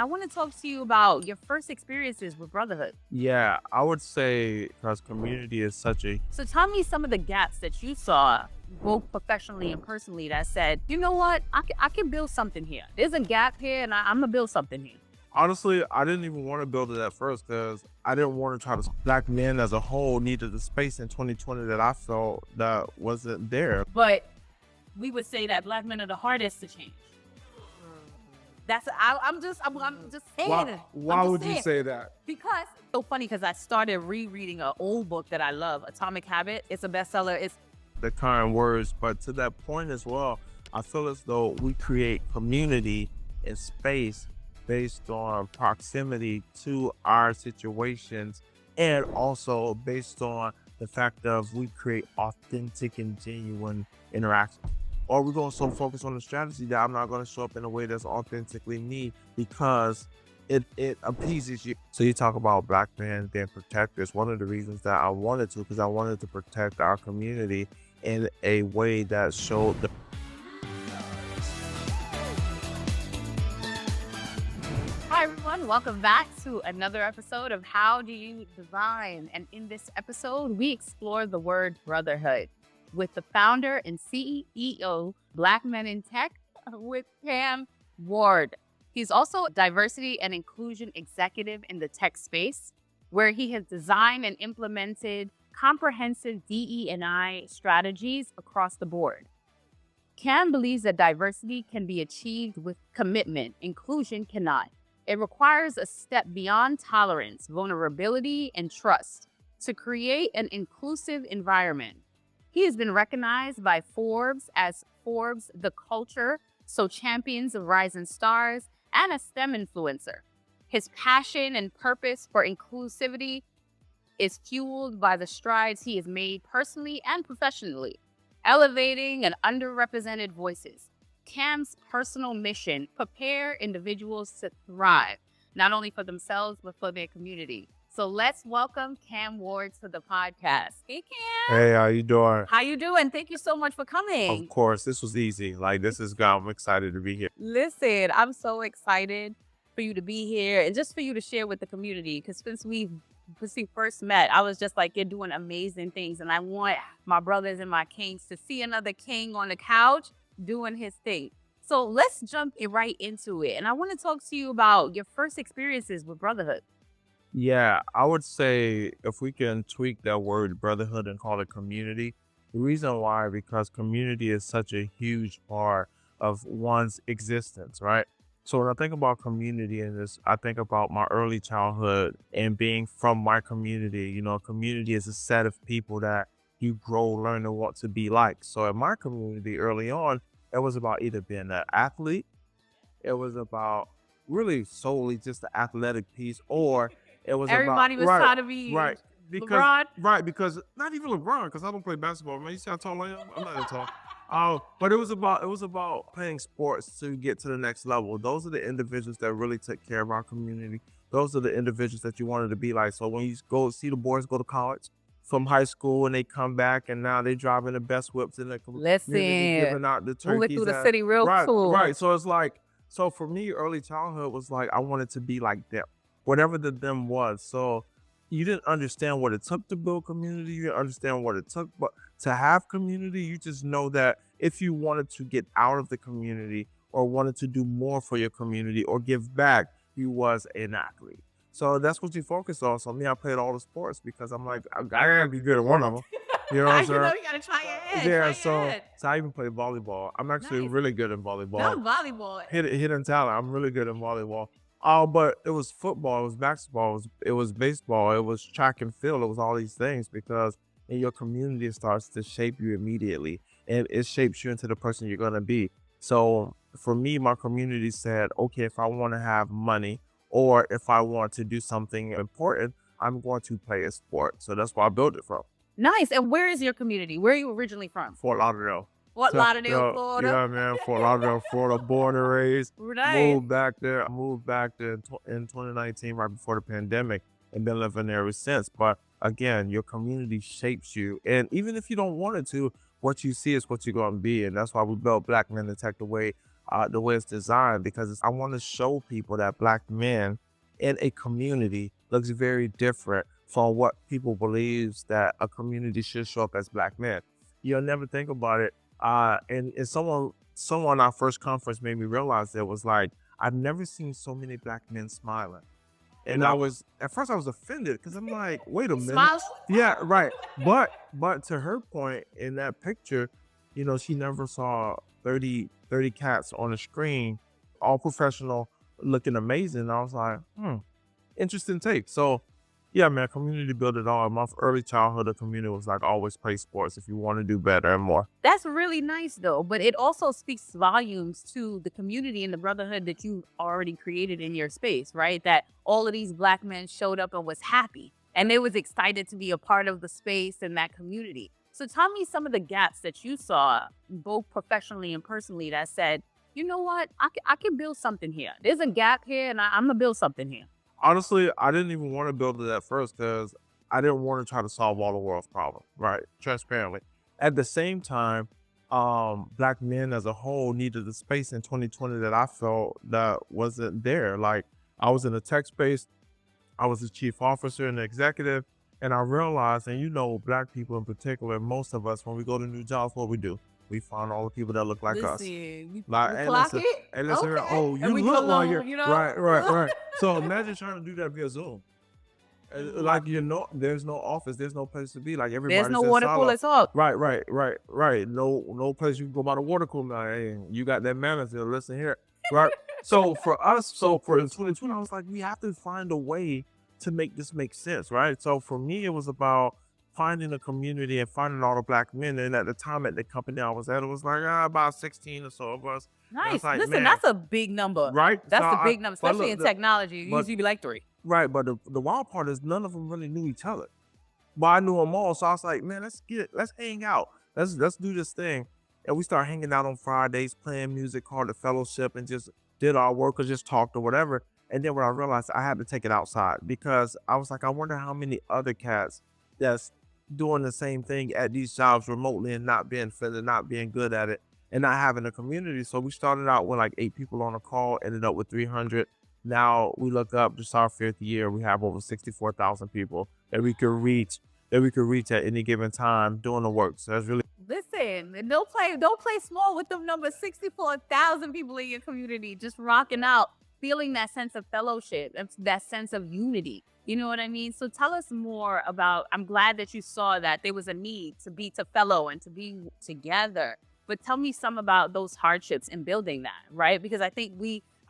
I want to talk to you about your first experiences with Brotherhood. Yeah, I would say because community is such a So tell me some of the gaps that you saw, both professionally and personally, that said, you know what, I can build something here. There's a gap here and I'm going to build something here. honestly, I didn't even want to build it at first because I didn't want to try to. Black men as a whole needed the space in 2020 that I felt that wasn't there. But we would say that Black men are the hardest to change. I'm just saying. Why would you say that? Because it's so funny because I started rereading an old book that I love, Atomic Habit. It's a bestseller. It's The kind words, but to that point as well, I feel as though we create community and space based on proximity to our situations and also based on the fact of we create authentic and genuine interactions. Or we're going to so focus on the strategy that I'm not going to show up in a way that's authentically me because it appeases you. So you talk about Black men being protectors. One of the reasons that I wanted to, because I wanted to protect our community in a way that showed the Hi everyone, welcome back to another episode of How Do You Design? And in this episode, we explore the word brotherhood with the founder and CEO, Black Men in Tech, with Kham Ward. He's also a diversity and inclusion executive in the tech space, where he has designed and implemented comprehensive DE&I strategies across the board. Kham believes that diversity can be achieved with commitment. Inclusion cannot. It requires a step beyond tolerance, vulnerability, and trust to create an inclusive environment. He has been recognized by Forbes as Forbes The Culture, so Champions of Rising Stars, and a STEM influencer. His passion and purpose for inclusivity is fueled by the strides he has made personally and professionally, elevating and underrepresented voices. Kham's personal mission: prepare individuals to thrive, not only for themselves, but for their community. So let's welcome Kham Ward to the podcast. Hey, Kham. hey, how you doing? How you doing? Thank you so much for coming. Of course, this was easy. Like this is good. I'm excited to be here. Listen, I'm so excited for you to be here and just for you to share with the community. Because since we first met, I was just like, you're doing amazing things. And I want my brothers and my kings to see another king on the couch doing his thing. So let's jump right into it. And I want to talk to you about your first experiences with Brotherhood. Yeah, I would say if we can tweak that word brotherhood and call it community, the reason why, because community is such a huge part of one's existence, right? So when I think about community in this, I think about my early childhood and being from my community. You know, community is a set of people that you grow, learn, and want to be like. So in my community early on, it was about either being an athlete, it was about really solely just the athletic piece, or it was Everybody was trying to be LeBron. Right, because not even LeBron, because I don't play basketball. Man, you see how tall I am? I'm not that tall. But it was about playing sports to get to the next level. Those are the individuals that really took care of our community. Those are the individuals that you wanted to be like. So when you go see the boys go to college from high school and they come back and now they driving the best whips in the community, giving out the turkeys. Moving through the city real cool. Right. So it's like, so for me, early childhood was like, I wanted to be like them, whatever the them was. So you didn't understand what it took to build community. You didn't understand what it took but to have community. You just know that if you wanted to get out of the community or wanted to do more for your community or give back, you was an athlete. So that's what you focus on. So me, I played all the sports because I'm like, I gotta be good at one of them. You know what I'm saying? You gotta try your head. Yeah, so I even play volleyball. I'm actually Nice. really good in volleyball. No, volleyball. Hidden talent. I'm really good in volleyball. But it was football, it was basketball, it was baseball, it was track and field, it was all these things because in your community it starts to shape you immediately and it shapes you into the person you're gonna be. So for me, my community said, okay, if I want to have money or if I want to do something important, I'm going to play a sport. So that's where I built it from. Nice. And where is your community? Where are you originally from? Fort Lauderdale. Fort Lauderdale, Florida. Yeah, man. Fort Lauderdale, Florida, born and raised. Nice. Moved back there in 2019, right before the pandemic, and been living there ever since. But again, your community shapes you. And even if you don't want it to, what you see is what you're going to be. And that's why we built Black Men in Tech the way the way it's designed, because I want to show people that black men in a community looks very different from what people believes that a community should show up as black men. You'll never think about it. And someone our first conference made me realize that was like, I've never seen so many black men smiling. And at first I was offended because I'm like, wait a minute. Smiles. Yeah, right. But to her point in that picture, she never saw 30 cats on the screen, all professional, looking amazing. And I was like, interesting take. So yeah, man, community built it all. My early childhood, the community was like, always play sports if you want to do better and more. That's really nice though, but it also speaks volumes to the community and the brotherhood that you already created in your space, right? That all of these black men showed up and was happy and they was excited to be a part of the space and that community. So tell me some of the gaps that you saw, both professionally and personally, that said, you know what, I can build something here. There's a gap here and I'm gonna build something here. Honestly, I didn't even want to build it at first because I didn't want to try to solve all the world's problems, right? Transparently. At the same time, black men as a whole needed the space in 2020 that I felt that wasn't there. Like, I was in a tech space, I was a chief officer and an executive, and I realized, and black people in particular, most of us, when we go to new jobs, what we do? We find all the people that look like us. We Like, clock it? and listen here, Okay. oh, And you we look go like along, you're right. So imagine trying to do that via Zoom. Like, there's no office, there's no place to be. Like, everybody's There's no in water silo. cooler talk. Right. No place you can go by the water cooler. Like, hey, you got that manager. Listen here, right? So for in 2020, I was like, we have to find a way to make this make sense, right? So for me, it was about finding a community and finding all the black men. And at the time, at the company I was at, it was like about 16 or so of us. Nice. like, Listen, man. that's a big number. Right? That's So a big number, but especially look, in technology. It but- usually be like 3. Right, but the wild part is none of them really knew each other. But I knew them all, so I was like, man, let's hang out. Let's do this thing. And we started hanging out on Fridays, playing music called The Fellowship, and just did our work or just talked or whatever. And then when I realized I had to take it outside, because I was like, I wonder how many other cats that's doing the same thing at these jobs remotely and not being fit, not being good at it, and not having a community. So we started out with like 8 people on a call, ended up with 300. Now we look up, just our 5th year, we have over 64,000 people that we could reach at any given time doing the work. So that's really Listen, and don't play small with them numbers. 64,000 people in your community just rocking out, feeling that sense of fellowship, that sense of unity. You know what I mean? So tell us more about, I'm glad that you saw that there was a need to fellow and to be together. But tell me some about those hardships in building that, right? Because I think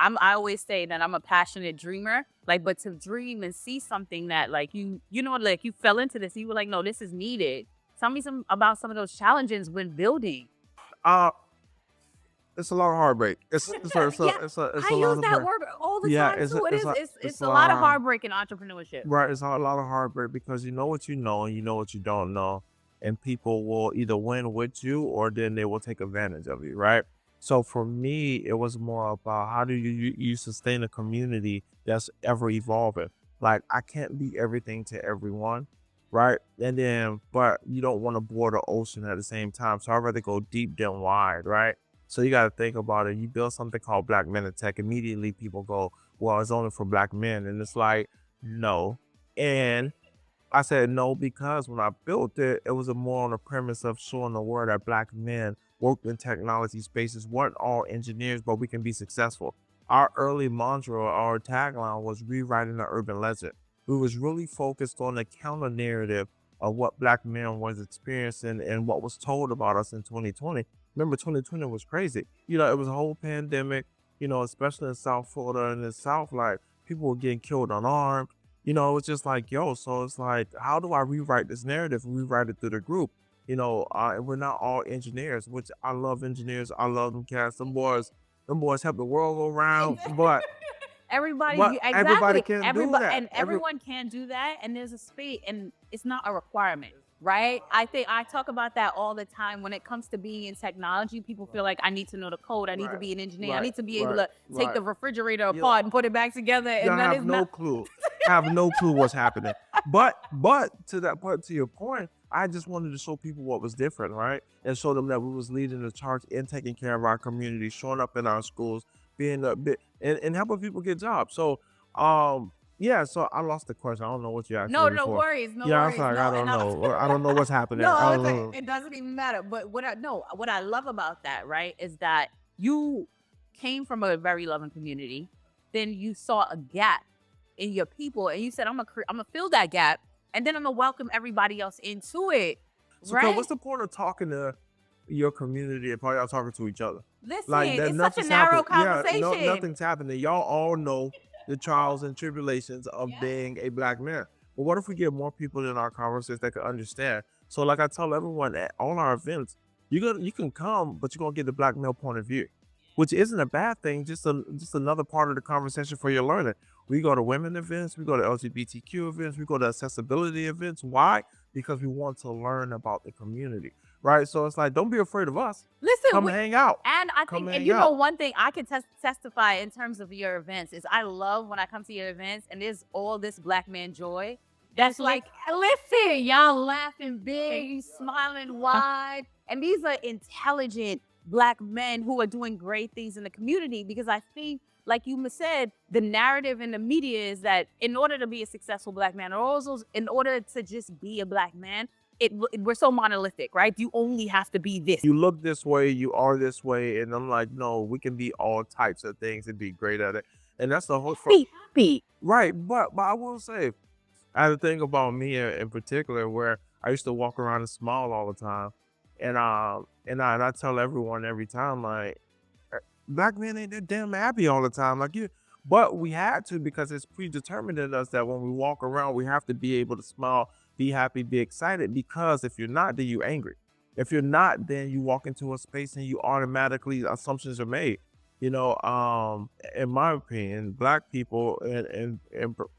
I always say that I'm a passionate dreamer, but to dream and see something that like you fell into this, you were like, no, this is needed. Tell me about some of those challenges when building. it's a lot of heartbreak. It's a I lot use of that word all the Yeah, time it's too. It's a lot of heartbreak in entrepreneurship. Right, it's a lot of heartbreak because you know what you know and you know what you don't know, and people will either win with you or then they will take advantage of you, right? So for me, it was more about how do you sustain a community that's ever evolving. Like, I can't be everything to everyone, right? And then, but you don't want to board the ocean at the same time. So I'd rather go deep than wide, right? So you got to think about it. You build something called Black Men in Tech. Immediately people go, well, it's only for black men. And it's like, no. And I said no because when I built it, it was more on the premise of showing the world that black men worked in technology spaces, weren't all engineers, but we can be successful. Our early mantra, our tagline was rewriting the urban legend. We was really focused on the counter narrative of what black men was experiencing and what was told about us in 2020. Remember, 2020 was crazy. It was a whole pandemic, especially in South Florida and the South, like people were getting killed unarmed. It was just like, so it's like, how do I rewrite this narrative and rewrite it through the group? And we're not all engineers, which I love engineers. I love them cats. Them boys help the world go round. But Everybody can't do that. And everyone can do that. And there's a space, and it's not a requirement, right? I think I talk about that all the time. When it comes to being in technology, people feel like I need to know the code. I need to be an engineer. I need to be able to take the refrigerator apart and put it back together. And I have no clue. I have no clue what's happening. But to your point, I just wanted to show people what was different, right? And show them that we was leading the charge in taking care of our community, showing up in our schools, being a bit and helping people get jobs. So yeah, so I lost the question. I don't know what you asked No, me no before. worries, no Yeah, I was worries. like, No, I and don't I know. I don't know what's happening. I no, don't it's like, know. it doesn't even matter. But what I love about that, right, is that you came from a very loving community. Then you saw a gap in your people, and you said, I'm gonna fill that gap, and then I'm gonna welcome everybody else into it, So, Cole, right? what's the point of talking to your community if all y'all talking to each other? Listen, Like that, it's such a nothing's narrow happening. Yeah, no, conversation. nothing's happening. Y'all all know the trials and tribulations of Yeah. being a black man. But what if we get more people in our conversations that can understand? So, like I tell everyone at all our events, you can come, but you're gonna get the black male point of view, which isn't a bad thing. Just another part of the conversation for your learning. We go to women events, we go to LGBTQ events, we go to accessibility events. Why? Because we want to learn about the community, right? So it's like, don't be afraid of us. Listen, Come hang out. and I Come think, and hang you know, out. one thing I can testify in terms of your events is I love when I come to your events and there's all this black man joy. That's like, listen, y'all laughing big, smiling wide, and these are intelligent black men who are doing great things in the community. Because I think, like you said, the narrative in the media is that in order to be a successful black man, or also in order to just be a black man, we're so monolithic, right? You only have to be this. You look this way, you are this way, and I'm like, no, we can be all types of things and be great at it. And that's the whole Be happy. right. But I will say, I had a thing about me in particular where I used to walk around and smile all the time, and I tell everyone every time like, black men ain't that damn happy all the time like you. But we had to because it's predetermined in us that when we walk around, we have to be able to smile, be happy, be excited. Because if you're not, then you're angry. If you're not, then you walk into a space and you automatically assumptions are made. In my opinion, black people and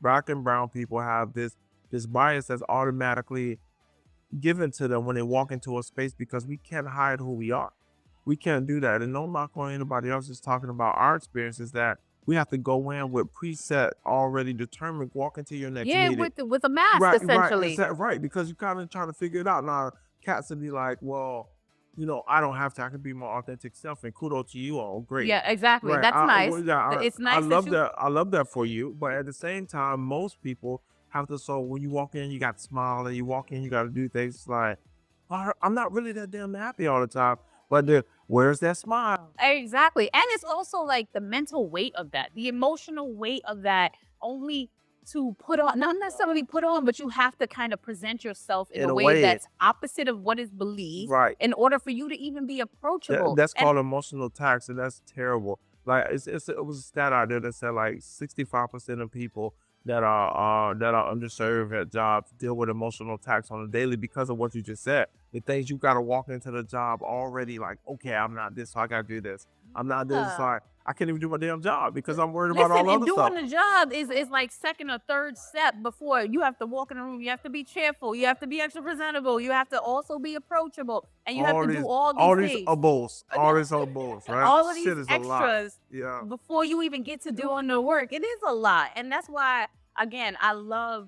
black and brown people have this bias that's automatically given to them when they walk into a space because we can't hide who we are. We can't do that. And no knock on anybody else is talking about our experiences that we have to go in with preset already determined, walk into your next Yeah, meeting. with a mask, essentially. Right, because you kind of trying to figure it out. Now, cats would be like, well, I don't have to. I can be my authentic self, and kudos to you all. Great. Yeah, exactly. Right. That's nice. It's I nice love that that. I love that for you. But at the same time, most people have to. So when you walk in, you got to smile, and you walk in, you got to do things like, I'm not really that damn happy all the time. But where's that smile? Exactly. And it's also like the mental weight of that, the emotional weight of that, only to put on, not necessarily put on, but you have to kind of present yourself in a way that's opposite of what is believed, right, in order for you to even be approachable. That's called emotional tax, and that's terrible. Like it was a stat out there that said like 65% of people that are underserved at jobs deal with emotional tax on a daily because of what you just said. The things you gotta walk into the job already like, okay, I'm not this, so I gotta do this. I'm not this, so I can't even do my damn job because I'm worried about all other stuff. Doing the job is like second or third step before you have to walk in the room. You have to be cheerful. You have to be extra presentable. You have to also be approachable, and you have to do all these things. All these bulls, right? All of these extras yeah, before you even get to doing the work. It is a lot, and that's why, again, I love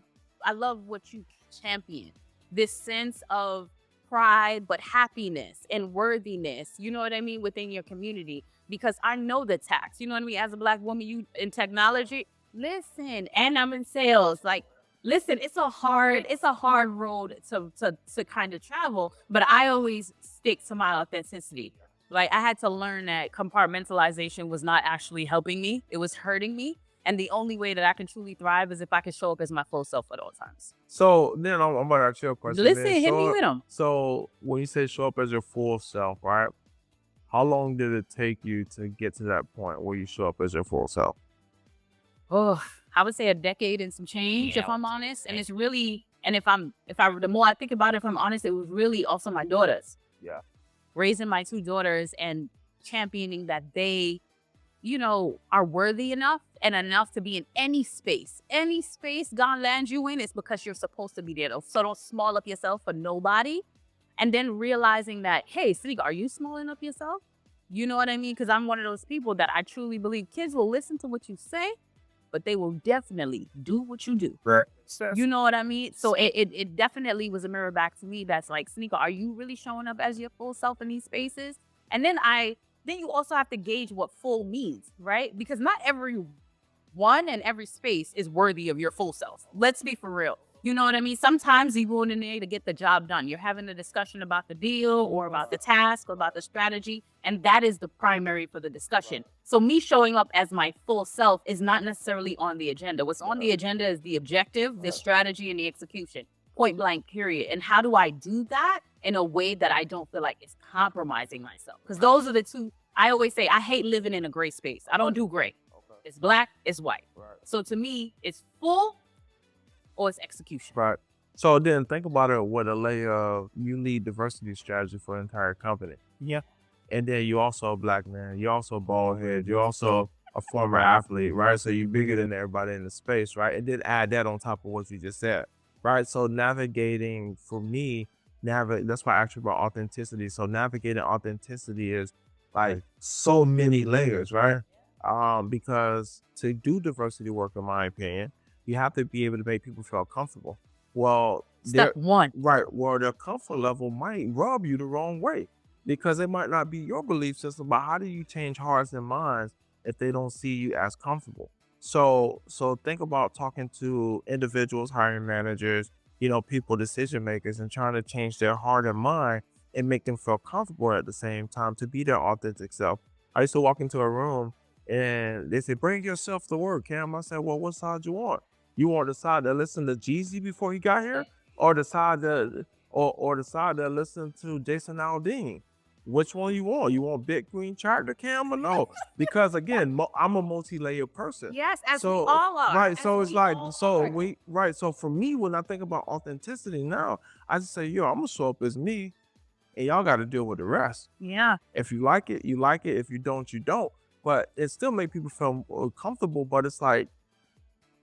what you champion. This sense of pride, but happiness and worthiness, you know what I mean, within your community. Because I know the tax, you know what I mean? As a black woman, you in technology, listen, and I'm in sales. Like, listen, it's a hard road to kind of travel, but I always stick to my authenticity. Like, I had to learn that compartmentalization was not actually helping me. It was hurting me. And the only way that I can truly thrive is if I can show up as my full self at all times. So then I'm going to ask you a question. Listen, hit me with them. So when you say show up as your full self, right? How long did it take you to get to that point where you show up as your full self? Oh, I would say a decade and some change, if I'm honest. And it's really, and the more I think about it, if I'm honest, it was really also my daughters. Yeah. Raising my two daughters and championing that they, are worthy enough and enough to be in any space. Any space God lands you in, it's because you're supposed to be there. So don't small up yourself for nobody. And then realizing that, hey, Sadiq, are you smalling up yourself? You know what I mean? Because I'm one of those people that I truly believe kids will listen to what you say, but they will definitely do what you do. Right. You know what I mean? So it definitely was a mirror back to me that's like, Sneaker, are you really showing up as your full self in these spaces? And then you also have to gauge what full means, right? Because not every one and every space is worthy of your full self. Let's be for real. You know what I mean? Sometimes you go in there to get the job done. You're having a discussion about the deal or about the task or about the strategy, and that is the primary for the discussion. So me showing up as my full self is not necessarily on the agenda. What's on the agenda is the objective, the strategy, and the execution. Point blank, period. And how do I do that in a way that I don't feel like it's compromising myself? Because those are the two. I always say I hate living in a gray space. I don't do gray. It's black, it's white. So to me, it's full or it's execution. Right. So then think about it with a layer of you lead diversity strategy for an entire company. Yeah. And then you also a black man. You're also a bald head. You're also a former athlete, right? So you're bigger than everybody in the space, right? And then add that on top of what you just said, right? So navigating for me, that's why I asked you about authenticity. So navigating authenticity is like so many layers, right? Because to do diversity work, in my opinion, you have to be able to make people feel comfortable. Well, Step one. right. Well, their comfort level might rub you the wrong way because it might not be your belief system. But how do you change hearts and minds if they don't see you as comfortable? So think about talking to individuals, hiring managers, people, decision makers, and trying to change their heart and mind and make them feel comfortable at the same time to be their authentic self. I used to walk into a room and they said, "Bring yourself to work, Cam." I said, "Well, what side you want? You want the side that listened to Jeezy before he got here, or the side that, or the side that listened to Jason Aldean? Which one you want? You want Big Green Tractor, Cam, or no?" Because again, I'm a multi-layered person. Yes, as we all are. Right. As So it's we like, all so are. right. So for me, when I think about authenticity now, I just say, yo, I'm gonna show up as me, and y'all got to deal with the rest. Yeah. If you like it, you like it. If you don't, you don't. But it still make people feel comfortable. But it's like,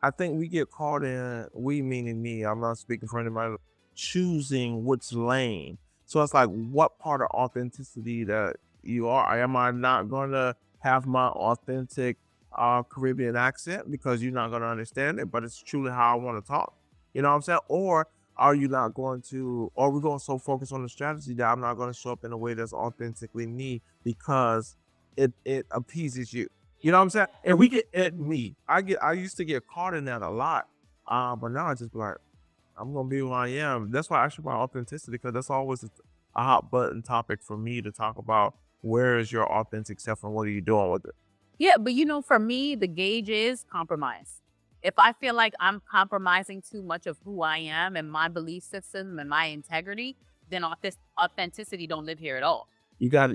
I think we get caught in, we meaning me, I'm not speaking for anybody, choosing which lane. So it's like, what part of authenticity that you are? Am I not going to have my authentic Caribbean accent because you're not going to understand it, but it's truly how I want to talk? You know what I'm saying? Or are you not going to, or we're going to so focus on the strategy that I'm not going to show up in a way that's authentically me because it appeases you. You know what I'm saying? And we get at me. I used to get caught in that a lot. But now I just be like, I'm gonna be who I am. That's why I ask you about authenticity, because that's always a hot button topic for me to talk about. Where is your authentic self and what are you doing with it? Yeah, but for me, the gauge is compromise. If I feel like I'm compromising too much of who I am and my belief system and my integrity, then authenticity don't live here at all. You gotta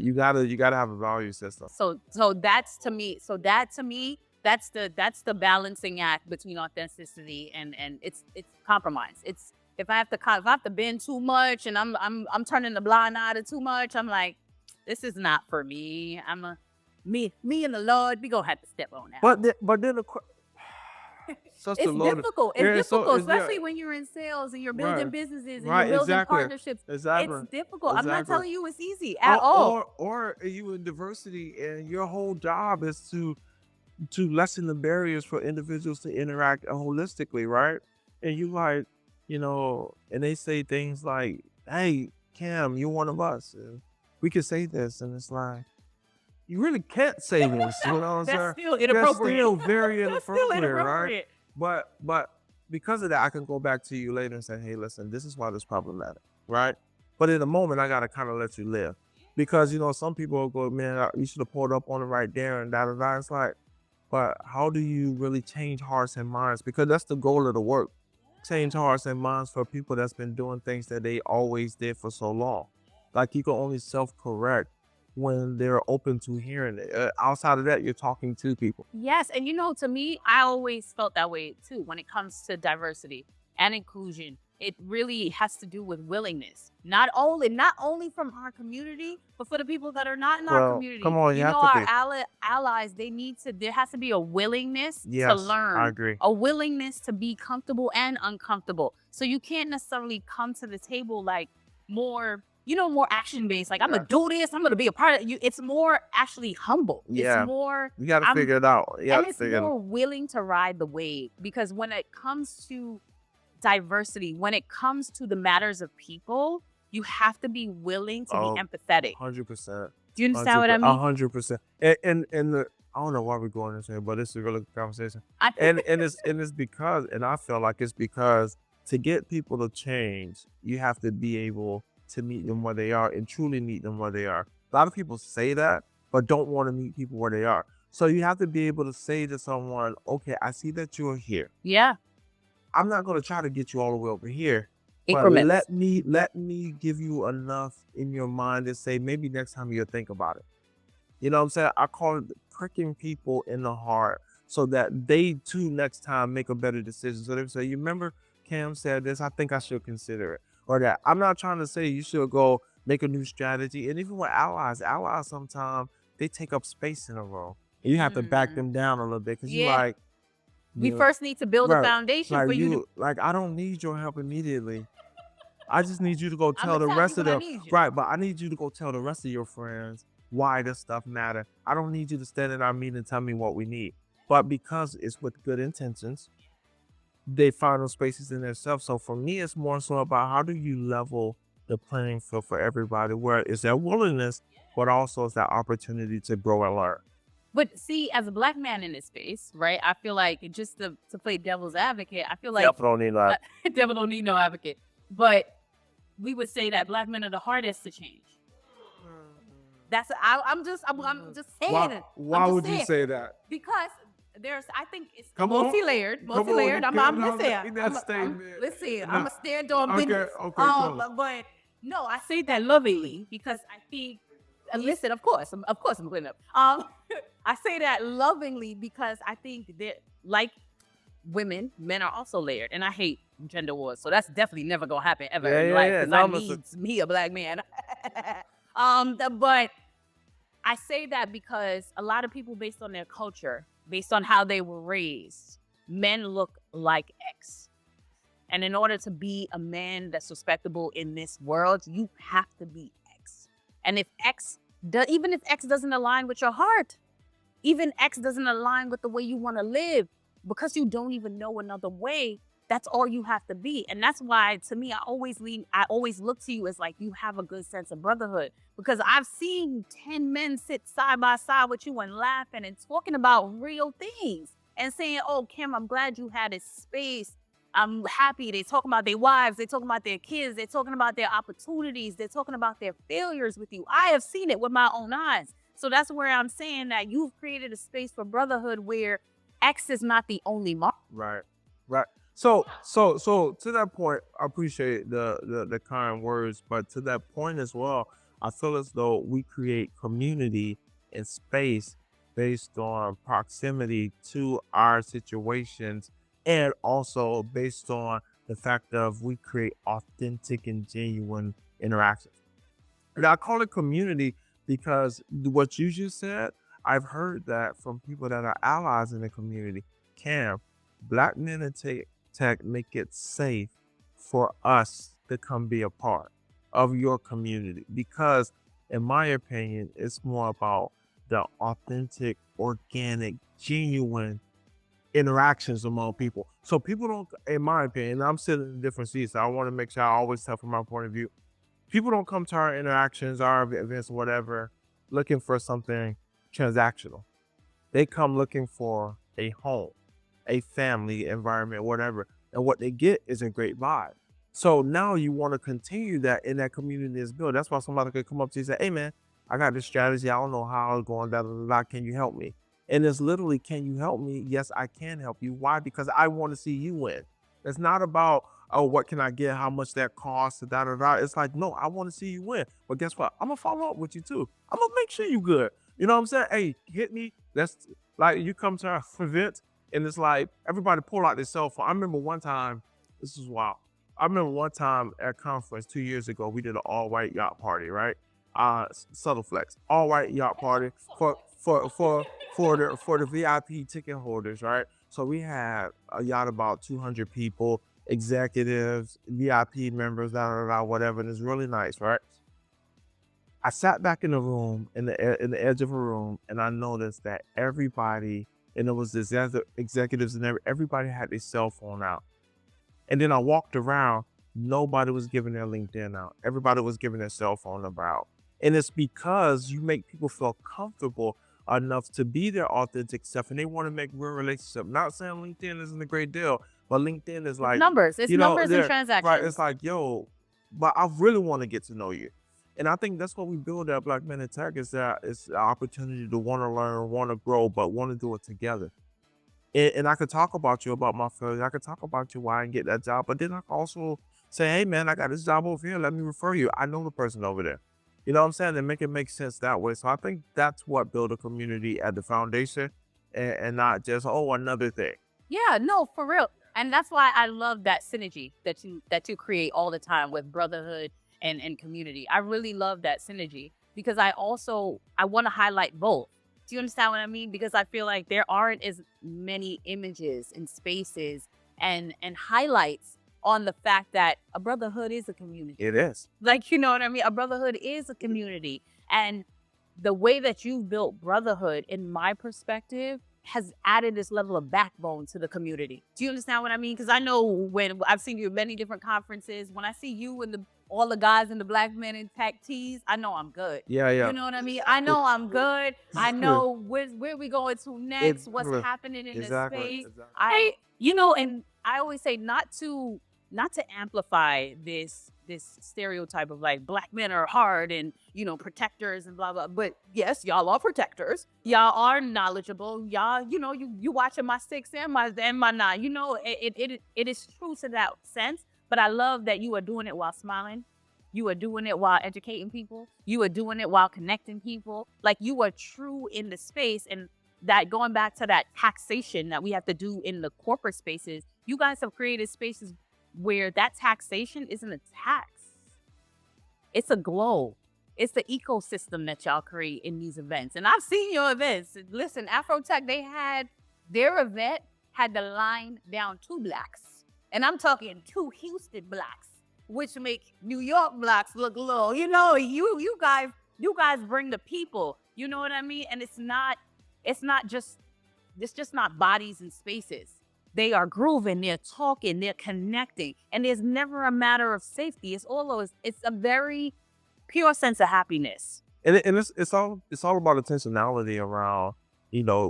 have a value system. So that's to me. That's the balancing act between authenticity and it's compromise. It's if I have to bend too much and I'm turning the blind eye to too much, I'm like, this is not for me. Me and the Lord, we gonna have to step on that. But then It's difficult. It's difficult, especially when you're in sales and you're building Right. businesses and Right, you're building exactly. partnerships. Exactly. It's difficult. I'm not Exactly. telling you it's easy at all. Or are you in diversity and your whole job is to lessen the barriers for individuals to interact holistically, right? And you like, and they say things like, "Hey, Cam, you're one of us. And we can say this," and it's like, you really can't say this. You know what I'm saying? That's still inappropriate. That's still very That's still inappropriate, right? inappropriate. But because of that, I can go back to you later and say, "Hey, listen, this is why this is problematic," right? But in the moment, I gotta kind of let you live, because some people will go, "Man, you should have pulled up on it right there," and da da da. It's like, but how do you really change hearts and minds? Because that's the goal of the work. Change hearts and minds for people that's been doing things that they always did for so long. Like, you can only self-correct when they're open to hearing it. Outside of that, you're talking to people. Yes, and to me, I always felt that way too when it comes to diversity and inclusion. It really has to do with willingness, not only from our community, but for the people that are not in our community. Come on, you have to our be. allies. There has to be a willingness to Yes, learn. I agree. A willingness to be comfortable and uncomfortable. So you can't necessarily come to the table like more more action based. Like, I'm Yeah. gonna do this. I'm gonna be a part of you. It's more actually humble. Yeah. It's more. You got to figure it out. Yeah, And it's more willing to ride the wave, because when it comes to diversity, when it comes to the matters of people, you have to be willing to be empathetic. 100%. Do you understand what I mean? 100%. And the I don't know why we're going this way, but it's a really good conversation. And it's because, and I feel like it's because to get people to change, you have to be able to meet them where they are and truly meet them where they are. A lot of people say that, but don't want to meet people where they are. So you have to be able to say to someone, okay, I see that you're here. Yeah. I'm not going to try to get you all the way over here. Increments. But let me give you enough in your mind to say maybe next time you'll think about it. You know what I'm saying? I call it pricking people in the heart so that they too next time make a better decision. So they say, you remember Kham said this, I think I should consider it. Or that. I'm not trying to say you should go make a new strategy. And even with allies sometimes they take up space in a row. And you have to back them down a little bit because you like, we first need to build a foundation for you. Like, I don't need your help immediately. I just need you to go tell the rest of them. Right, but I need you to go tell the rest of your friends why this stuff matter. I don't need you to stand in our meeting and tell me what we need. But because it's with good intentions, they find those spaces in themselves. So for me, it's more so about how do you level the playing field for everybody, where it's that willingness, but also it's that opportunity to grow and learn. But see, as a Black man in this space, right, I feel like, just to play devil's advocate, I feel like devil don't need no advocate. Devil don't need no advocate. But we would say that Black men are the hardest to change. That's I'm just saying it. Why would you say that? Because I think it's multi-layered. Multi-layered. I'm just saying. Let's see. I'm gonna stand on business. But no, I say that lovingly because I think. Listen, of course, I'm cleaning up. I say that lovingly because I think that, like women, men are also layered, and I hate gender wars, so that's definitely never gonna happen ever in life. Because I need me a Black man. But I say that because a lot of people, based on their culture, based on how they were raised, men look like X. And in order to be a man that's respectable in this world, you have to be X. And even if X doesn't align with your heart, even X doesn't align with the way you want to live, because you don't even know another way, that's all you have to be. And that's why, to me, I always look to you as like, you have a good sense of brotherhood, because I've seen 10 men sit side by side with you and laughing and talking about real things and saying, oh, Kham, I'm glad you had a space. I'm happy. They talking about their wives. They talking about their kids. They're talking about their opportunities. They're talking about their failures with you. I have seen it with my own eyes. So that's where I'm saying that you've created a space for brotherhood where X is not the only mark. Right. So to that point, I appreciate the kind words, but to that point as well, I feel as though we create community and space based on proximity to our situations, and also based on the fact of we create authentic and genuine interactions. And I call it community because what you just said, I've heard that from people that are allies in the community. Kham, Black men in tech make it safe for us to come be a part of your community, because in my opinion, it's more about the authentic, organic, genuine interactions among people. So people don't, in my opinion, I'm sitting in different seats, so I want to make sure I always tell from my point of view, people don't come to our interactions, our events, whatever, looking for something transactional. They come looking for a home, a family environment, whatever. And what they get is a great vibe. So now you want to continue that, and that community is built. That's why somebody could come up to you and say, hey man, I got this strategy. I don't know how it's going, can you help me? And it's literally, can you help me? Yes, I can help you. Why? Because I want to see you win. It's not about, oh, what can I get? How much that costs? It's like, no, I want to see you win. But guess what? I'm going to follow up with you too. I'm going to make sure you good. You know what I'm saying? Hey, hit me. That's like, you come to our event and it's like, everybody pull out their cell phone. I remember one time, this is wild. I remember one time at a conference 2 years ago, we did an all-white yacht party, right? Subtle flex, all-white yacht party for the VIP ticket holders, right? So we had a yacht about 200 people, executives, VIP members, whatever. And it's really nice, right? I sat back in the room, in the edge of a room, and I noticed that everybody, and it was the executives and everybody had their cell phone out. And then I walked around, nobody was giving their LinkedIn out. Everybody was giving their cell phone number out. And it's because you make people feel comfortable enough to be their authentic self, and they want to make real relationship. Not saying LinkedIn isn't a great deal, but LinkedIn is like, Numbers. It's numbers and right, transactions. it's like, yo, but I really want to get to know you. And I think that's what we build at Black Men in Tech, is that it's an opportunity to want to learn, want to grow, but want to do it together. And I could talk about you, about my failures. I could talk about you why I didn't get that job, but then I could also say, hey man, I got this job over here. Let me refer you. I know the person over there. You know what I'm saying? And make it make sense that way. So I think that's what build a community at the foundation, and not just, oh, another thing. Yeah, no, for real. And that's why I love that synergy that you create all the time with brotherhood and community. I really love that synergy because I want to highlight both. Do you understand what I mean? Because I feel like there aren't as many images and spaces and highlights on the fact that a brotherhood is a community. It is. Like, you know what I mean? A brotherhood is a community. And the way that you've built brotherhood, in my perspective, has added this level of backbone to the community. Do you understand what I mean? Because I know when I've seen you at many different conferences, when I see you and all the guys in the Black Men in Tech tees, I know I'm good. Yeah. You know what I mean? I know I'm good. I know where we going to next, what's happening in the space. Exactly. And I always say not to amplify this stereotype of like Black men are hard and protectors and blah blah. But yes, y'all are protectors. Y'all are knowledgeable. Y'all, you watching my 6 and my 9. It is true to that sense. But I love that you are doing it while smiling. You are doing it while educating people. You are doing it while connecting people. Like, you are true in the space. And that, going back to that taxation that we have to do in the corporate spaces, you guys have created spaces where that taxation isn't a tax. It's a glow. It's the ecosystem that y'all create in these events. And I've seen your events. Listen, Afrotech, their event had the line down 2 blacks. And I'm talking 2 Houston blacks, which make New York blacks look low. You guys bring the people. You know what I mean? And it's just not bodies and spaces. They are grooving, they're talking, they're connecting. And there's never a matter of safety. It's a very pure sense of happiness. And it's all about intentionality around,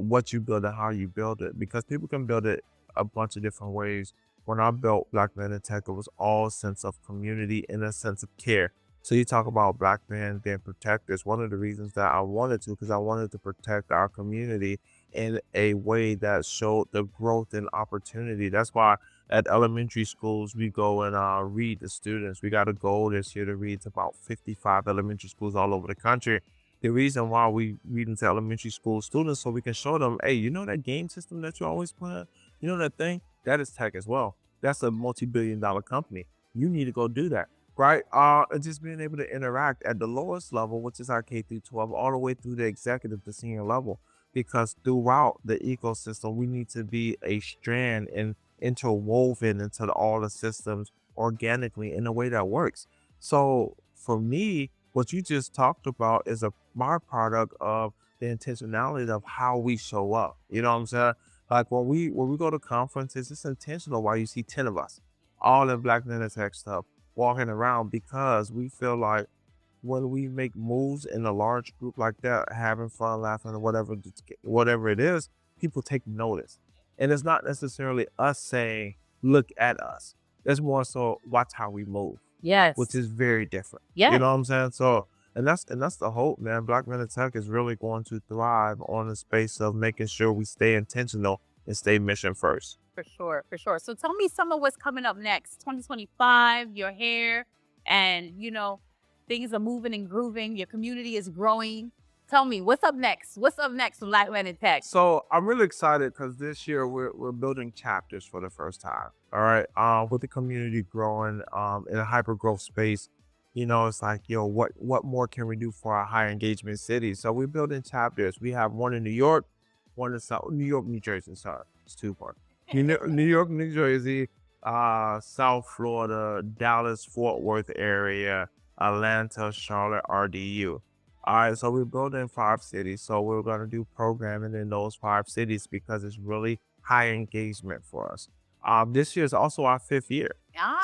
what you build and how you build it, because people can build it a bunch of different ways. When I built Black Men in Tech, it was all sense of community and a sense of care. So you talk about Black men being protectors. One of the reasons that I wanted to, because I wanted to protect our community in a way that showed the growth and opportunity. That's why at elementary schools, we go and read to students. We got a goal this year to read to about 55 elementary schools all over the country. The reason why we read into elementary school students, so we can show them, hey, you know that game system that you always play? You know that thing? That is tech as well. That's a multi-billion-dollar company. You need to go do that, right? And just being able to interact at the lowest level, which is our K through 12, all the way through the executive to senior level. Because throughout the ecosystem, we need to be a strand and interwoven into all the systems organically in a way that works. So for me, what you just talked about is a byproduct of the intentionality of how we show up. You know what I'm saying? Like when we go to conferences, it's intentional why you see 10 of us, all in Black Men in Tech stuff, walking around, because we feel like when we make moves in a large group like that, having fun, laughing, or whatever it is, people take notice. And it's not necessarily us saying, look at us. It's more so, watch how we move. Yes. Which is very different. Yeah. You know what I'm saying? So, and that's the hope, man. Black Men in Tech is really going to thrive on the space of making sure we stay intentional and stay mission first. For sure. So tell me some of what's coming up next. 2025, you're here, and things are moving and grooving. Your community is growing. Tell me, what's up next? What's up next from Black Men in Tech? So I'm really excited because this year we're building chapters for the first time. All right. With the community growing in a hyper growth space, it's like, what more can we do for our high engagement cities? So we're building chapters. We have one in New York, one in New York, New Jersey. Sorry, it's 2 parts. New York, New Jersey, South Florida, Dallas, Fort Worth area, Atlanta, Charlotte, RDU. All right, so we're building 5 cities. So we're going to do programming in those 5 cities because it's really high engagement for us. This year is also our 5th year.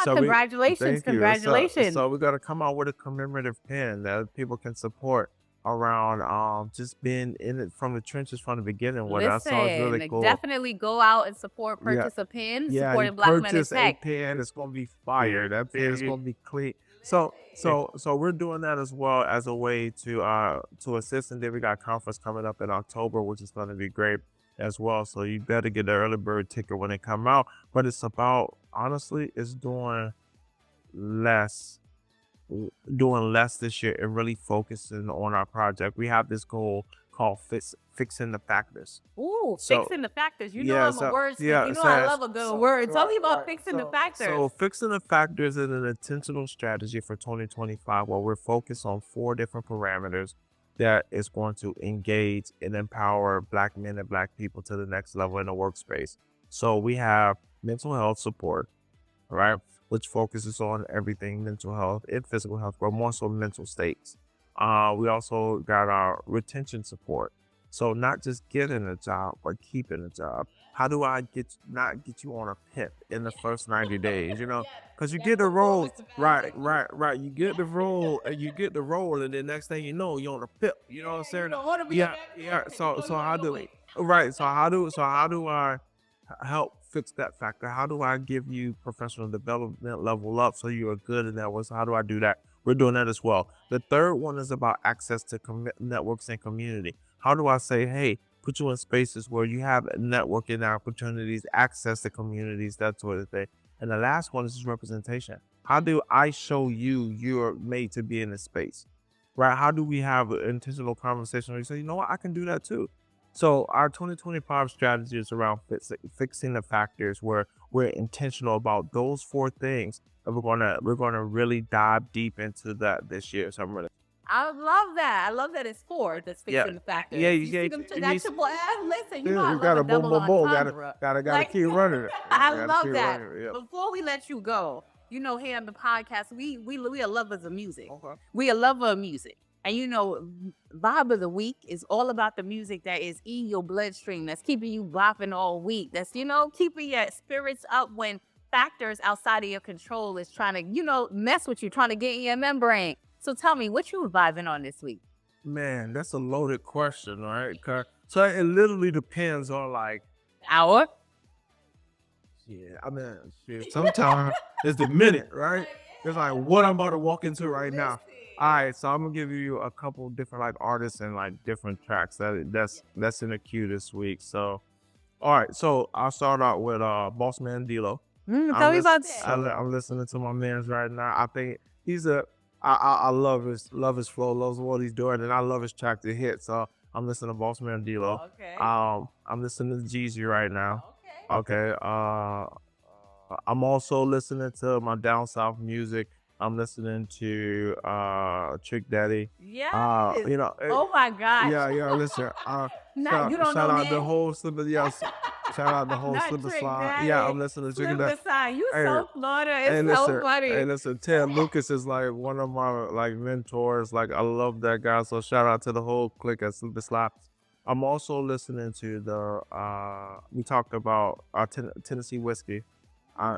So Congratulations. thank you. Congratulations. So we're going to come out with a commemorative pin that people can support around just being in it from the trenches from the beginning with us. So it's really cool. Definitely go out and purchase a pin, Yeah, you supporting Black men in purchase a tech. pen, it's gonna be fire. That pen is gonna be clean. So we're doing that as well as a way to assist. And then we got a conference coming up in October, which is gonna be great as well. So you better get the early bird ticket when it come out. But it's about, honestly, it's doing less this year and really focusing on our project. We have this goal called fixing the factors. Ooh, So- fixing the factors. You know yeah, I'm so- a wordsmith. yeah, You know so- I love a good word. Tell me about fixing the factors. So fixing the factors is an intentional strategy for 2025 where we're focused on 4 different parameters that is going to engage and empower Black men and Black people to the next level in the workspace. So we have mental health support, right, which focuses on everything mental health and physical health, but more so mental states. We also got our retention support. So not just getting a job, but keeping a job. How do I not get you on a pimp in the first 90 days, you know? Because you get the role, right. You get the role, and then next thing you know, you're on a pimp. You know what I'm saying? Yeah. So how do we? Right. So how do I help fix that factor? How do I give you professional development level up so you are good in that one? So how do I do that? We're doing that as well. The third one is about access to networks and community. How do I say, hey, put you in spaces where you have networking opportunities, access to communities, that sort of thing. And the last one is representation. How do I show you're made to be in this space, right? How do we have an intentional conversation where you say, you know what, I can do that too. So our 2025 strategy is around fixing the factors where we're intentional about those 4 things. And we're gonna really dive deep into that this year. So I'm really. I love that. I love that it's 4 that's fixing the factors. You see them that triple F? Listen, you know I love a double entendre. Gotta keep running it. I love that. Before we let you go, you know, here on the podcast, we are lovers of music. Okay. We are lovers of music. And you know, Vibe of the Week is all about the music that is in your bloodstream, that's keeping you bopping all week. That's, you know, keeping your spirits up when factors outside of your control is trying to, you know, mess with you, trying to get in your membrane. So tell me, what you vibing on this week? Man, that's a loaded question, right? So it literally depends on like Hour? Yeah, I mean, shit, sometimes it's the minute, right? It's like what I'm about to walk into right now. All right, so I'm gonna give you a couple different like artists and like different tracks that's in the queue this week. So, all right, so I'll start out with Boss Man D-Lo. Tell me about that. I'm listening to my man's right now. I think I love his flow, loves what he's doing, and I love his track to hit. So I'm listening to Boss Man D-Lo. Okay. I'm listening to Jeezy right now. Okay. I'm also listening to my down south music. I'm listening to Trick Daddy. Yeah. You know. Oh my gosh. Yeah. Listen. You don't shout know out that? the whole slipper. Yes. Shout out the whole Not slipper Trick slide. Daddy. Yeah, I'm listening to Trick Daddy. Slipper Sign. You Hey, so Florida. It's Hey, so listen, funny. hey, listen, Ted Lucas is like one of my like mentors. Like I love that guy. So shout out to the whole clique at Slipper Slide. I'm also listening to we talked about Tennessee whiskey.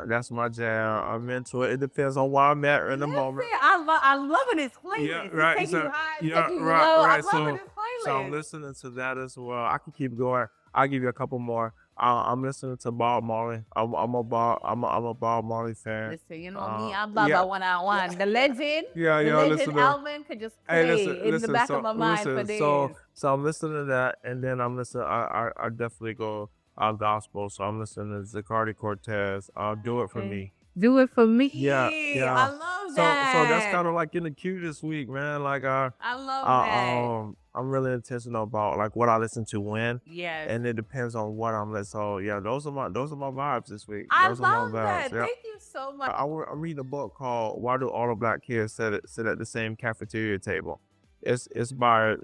That's my jam. I'm into it. It depends on where I'm at in the moment. I'm loving his playlist. Yeah, It's right. taking So, you high, it's yeah, taking you right, low. right. I'm loving his playlist. So I'm listening to that as well. I can keep going. I'll give you a couple more. I'm listening to Bob Marley. I'm a Bob Marley fan. Listen, you know me, I'm Baba 101. The legend, Yeah, the listen legend to- Alvin could just play in the back of my mind for days. So I'm listening to that, and then I'm listening. I definitely go gospel. So I'm listening to Zacardi Cortez. Do it for me. Do it for me. Yeah. I love So that. that's kind of like in the queue this week, man. Like I love that. I'm really intentional about like what I listen to when. Yes. And it depends on what I'm listening. So yeah, those are my vibes this week. I Those love are my vibes. that. Yeah. Thank you so much. I'm reading a book called "Why Do All the Black Kids Sit at the Same Cafeteria Table." It's by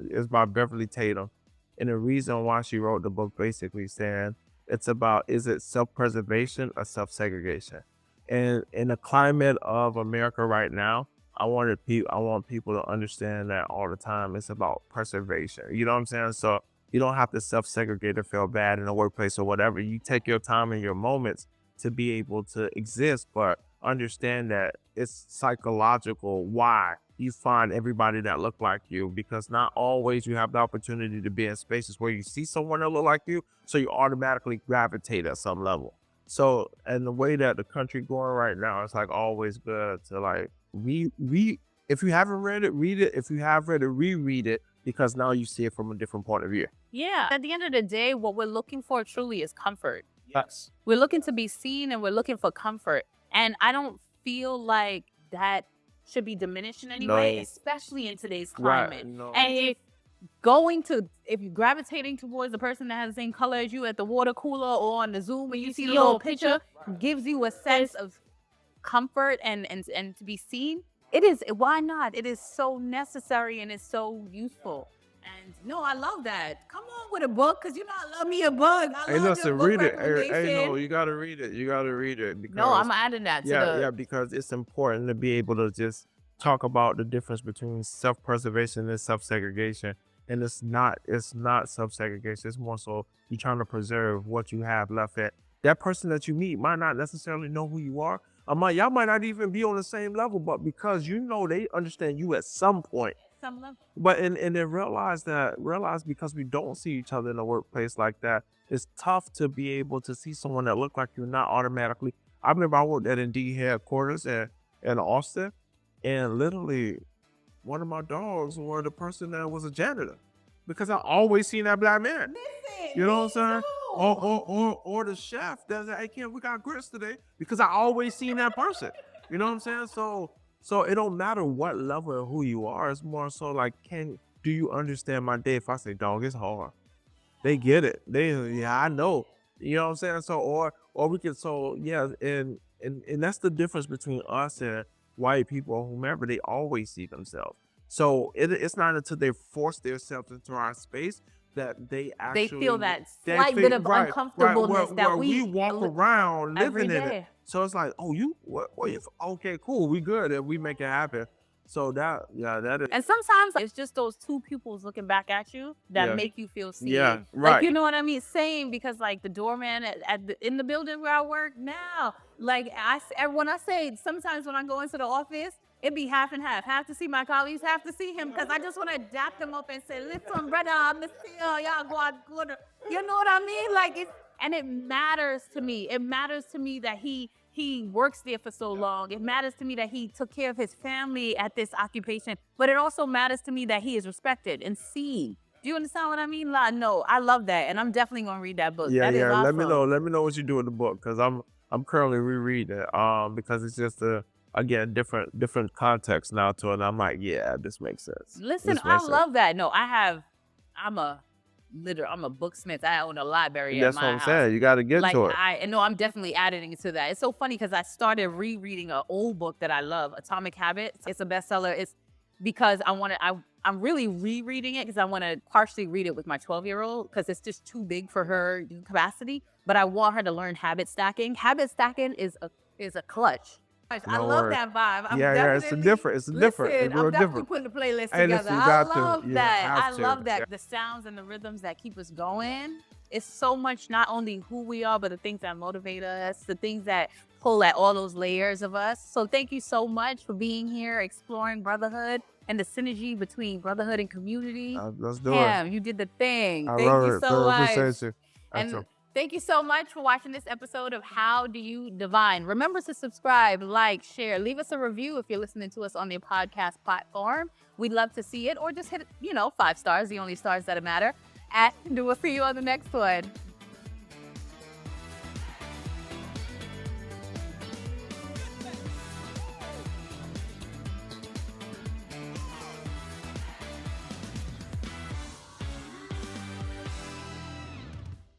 Beverly Tatum, and the reason why she wrote the book basically saying it's about, is it self-preservation or self-segregation? And in the climate of America right now, I want people to understand that all the time. It's about preservation. You know what I'm saying? So you don't have to self-segregate or feel bad in the workplace or whatever. You take your time and your moments to be able to exist, but understand that it's psychological why you find everybody that look like you, because not always you have the opportunity to be in spaces where you see someone that look like you, so you automatically gravitate at some level. So, and the way that the country going right now, it's like always good to like if you haven't read it, read it. If you have read it, reread it, because now you see it from a different point of view. Yeah. At the end of the day, what we're looking for truly is comfort. Yes. We're looking to be seen and we're looking for comfort. And I don't feel like that should be diminished in any way, especially in today's climate. No. And if you're gravitating towards the person that has the same color as you at the water cooler or on the Zoom and you see the little picture, gives you a sense of comfort and to be seen, why not? It is so necessary and it's so useful. And no, I love that. Come on with a book, because you know I love me a book. Hey, listen, read it. Hey, no, you gotta read it. You gotta read it. Because, no, I'm adding that to because it's important to be able to just talk about the difference between self-preservation and self-segregation. And it's not self-segregation. It's more so you're trying to preserve what you have left. At that person that you meet might not necessarily know who you are. Y'all might not even be on the same level, but because you know they understand you at some point. some level. But and then realize because we don't see each other in the workplace like that, it's tough to be able to see someone that look like you, not automatically. I remember I worked at Indeed headquarters in Austin, and literally one of my dogs were the person that was a janitor, because I always seen that black man. Listen, You know what I'm saying? Or the chef that's like, hey Kim, we got grits today, because I always seen that person. You know what I'm saying? So it don't matter what level of who you are. It's more so like, do you understand my day? If I say, dog, it's hard, they get it. I know. You know what I'm saying? So or we can and that's the difference between us and white people or whomever. They always see themselves. So it's not until they force themselves into our space that they feel that slight bit of uncomfortableness that we walk around living in it. day. So it's like, oh, okay, cool, we good, and we make it happen. So that is. And sometimes it's just those two pupils looking back at you that make you feel seen. Yeah, right. Like, you know what I mean? Same, because like the doorman in the building where I work now, like when I say sometimes when I go into the office, it'd be half and half. Half to see my colleagues, half to see him, because I just want to dap them up and say, listen, brother, I'm y'all go out good. You know what I mean? Like it matters to me. It matters to me that he works there for so long. It matters to me that he took care of his family at this occupation. But it also matters to me that he is respected and seen. Do you understand what I mean? No, I love that, and I'm definitely gonna read that book. Yeah, that is awesome. Let me know what you do in the book, because I'm currently rereading it. Because it's just again different context now to it. And I'm like, yeah, this makes sense. Listen, I love that. No, I'm a booksmith. I own a library at my house. That's what I'm saying. You got to get to it. I'm definitely adding to that. It's so funny because I started rereading an old book that I love, Atomic Habits. It's a bestseller. It's because I'm really rereading it because I want to partially read it with my 12-year-old, because it's just too big for her capacity. But I want her to learn habit stacking. Habit stacking is a clutch. I love that vibe. It's a different. It's real different. I'm definitely putting the playlist together. I love that. I love that. The sounds and the rhythms that keep us going. It's so much not only who we are, but the things that motivate us, the things that pull at all those layers of us. So thank you so much for being here, exploring brotherhood and the synergy between brotherhood and community. Let's do it. You did the thing. Thank you so much. Appreciate you. And thank you so much for watching this episode of How Do You Divine? Remember to subscribe, like, share, leave us a review if you're listening to us on the podcast platform. We'd love to see it, or just hit, 5 stars, the only stars that matter. And we'll see you on the next one.